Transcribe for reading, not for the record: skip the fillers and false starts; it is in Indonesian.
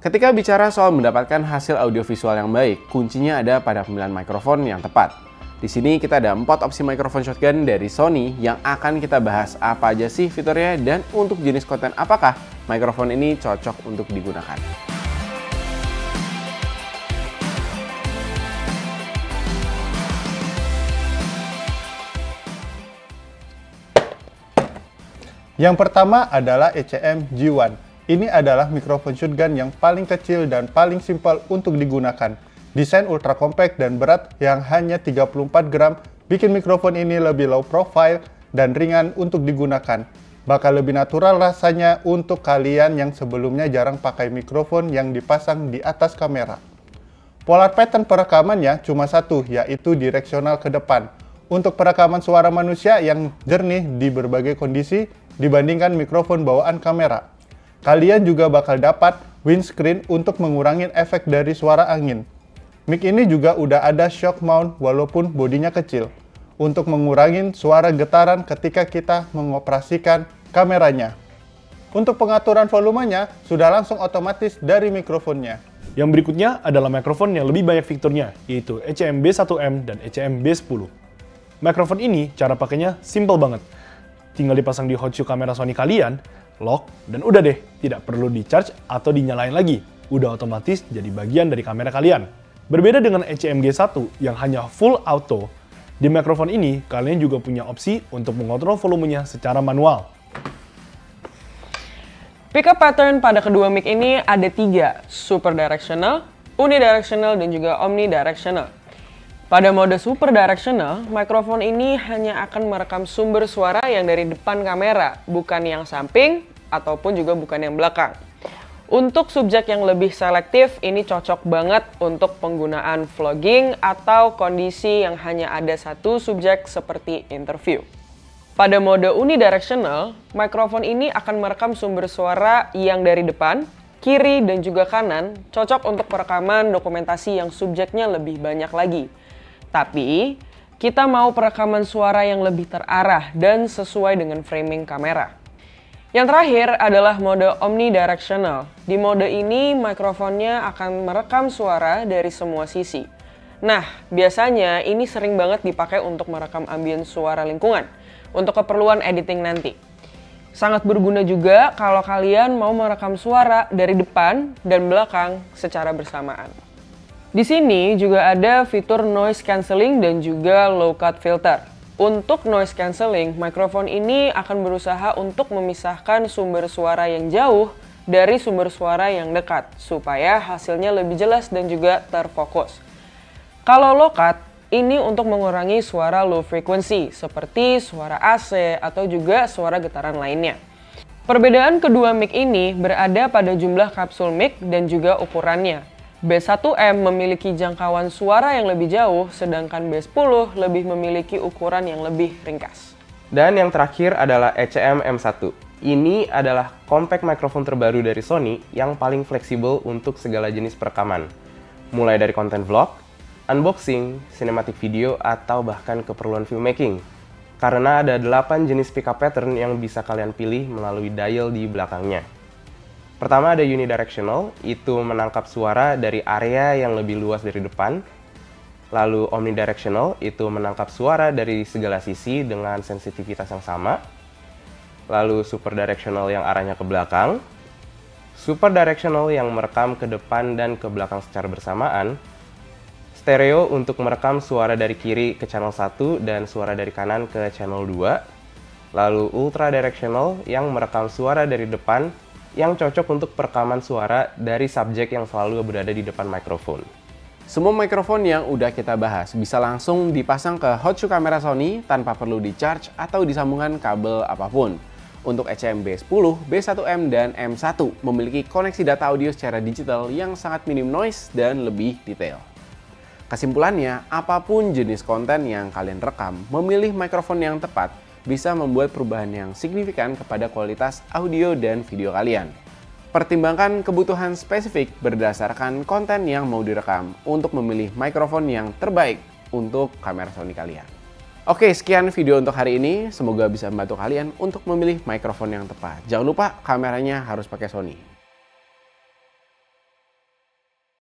Ketika bicara soal mendapatkan hasil audiovisual yang baik, kuncinya ada pada pemilihan mikrofon yang tepat. Di sini kita ada 4 opsi mikrofon shotgun dari Sony yang akan kita bahas apa aja sih fiturnya dan untuk jenis konten apakah mikrofon ini cocok untuk digunakan. Yang pertama adalah ECM G1. Ini adalah mikrofon shotgun yang paling kecil dan paling simpel untuk digunakan. Desain ultra compact dan berat yang hanya 34 gram bikin mikrofon ini lebih low profile dan ringan untuk digunakan. Bakal lebih natural rasanya untuk kalian yang sebelumnya jarang pakai mikrofon yang dipasang di atas kamera. Polar pattern perekamannya cuma satu, yaitu direksional ke depan. Untuk perekaman suara manusia yang jernih di berbagai kondisi dibandingkan mikrofon bawaan kamera. Kalian juga bakal dapat windscreen untuk mengurangi efek dari suara angin. Mic ini juga udah ada shock mount walaupun bodinya kecil, untuk mengurangi suara getaran ketika kita mengoperasikan kameranya. Untuk pengaturan volumenya sudah langsung otomatis dari mikrofonnya. Yang berikutnya adalah mikrofon yang lebih banyak fiturnya, yaitu ECM B1M dan ECM B10. Mikrofon ini cara pakainya simple banget. Tinggal dipasang di hot shoe kamera Sony kalian, lock, dan udah deh, tidak perlu di-charge atau dinyalain lagi. Udah otomatis jadi bagian dari kamera kalian. Berbeda dengan ECM G1 yang hanya full auto, di mikrofon ini kalian juga punya opsi untuk mengontrol volumenya secara manual. Pickup pattern pada kedua mic ini ada 3, super directional, unidirectional, dan juga omnidirectional. Pada mode super directional, mikrofon ini hanya akan merekam sumber suara yang dari depan kamera, bukan yang samping ataupun juga bukan yang belakang. Untuk subjek yang lebih selektif, ini cocok banget untuk penggunaan vlogging atau kondisi yang hanya ada satu subjek seperti interview. Pada mode unidirectional, mikrofon ini akan merekam sumber suara yang dari depan, kiri, dan juga kanan, cocok untuk perekaman dokumentasi yang subjeknya lebih banyak lagi. Tapi, kita mau perekaman suara yang lebih terarah dan sesuai dengan framing kamera. Yang terakhir adalah mode omnidirectional. Di mode ini, mikrofonnya akan merekam suara dari semua sisi. Nah, biasanya ini sering banget dipakai untuk merekam ambien suara lingkungan, untuk keperluan editing nanti. Sangat berguna juga kalau kalian mau merekam suara dari depan dan belakang secara bersamaan. Di sini juga ada fitur noise cancelling dan juga low cut filter. Untuk noise cancelling, mikrofon ini akan berusaha untuk memisahkan sumber suara yang jauh dari sumber suara yang dekat, supaya hasilnya lebih jelas dan juga terfokus. Kalau low cut, ini untuk mengurangi suara low frequency, seperti suara AC atau juga suara getaran lainnya. Perbedaan kedua mic ini berada pada jumlah kapsul mic dan juga ukurannya. B1M memiliki jangkauan suara yang lebih jauh, sedangkan B10 lebih memiliki ukuran yang lebih ringkas. Dan yang terakhir adalah ECM M1. Ini adalah compact microphone terbaru dari Sony yang paling fleksibel untuk segala jenis perekaman. Mulai dari konten vlog, unboxing, cinematic video, atau bahkan keperluan filmmaking. Karena ada 8 jenis pickup pattern yang bisa kalian pilih melalui dial di belakangnya. Pertama ada unidirectional, itu menangkap suara dari area yang lebih luas dari depan. Lalu omnidirectional, itu menangkap suara dari segala sisi dengan sensitivitas yang sama. Lalu super directional yang arahnya ke belakang. Super directional yang merekam ke depan dan ke belakang secara bersamaan. Stereo untuk merekam suara dari kiri ke channel 1 dan suara dari kanan ke channel 2. Lalu ultra directional yang merekam suara dari depan yang cocok untuk perekaman suara dari subjek yang selalu berada di depan mikrofon. Semua mikrofon yang udah kita bahas bisa langsung dipasang ke hot shoe kamera Sony tanpa perlu di-charge atau disambungkan kabel apapun. Untuk ECM B10, B1M, dan M1 memiliki koneksi data audio secara digital yang sangat minim noise dan lebih detail. Kesimpulannya, apapun jenis konten yang kalian rekam, memilih mikrofon yang tepat bisa membuat perubahan yang signifikan kepada kualitas audio dan video kalian. Pertimbangkan kebutuhan spesifik berdasarkan konten yang mau direkam untuk memilih mikrofon yang terbaik untuk kamera Sony kalian. Oke, sekian video untuk hari ini. Semoga bisa membantu kalian untuk memilih mikrofon yang tepat. Jangan lupa kameranya harus pakai Sony.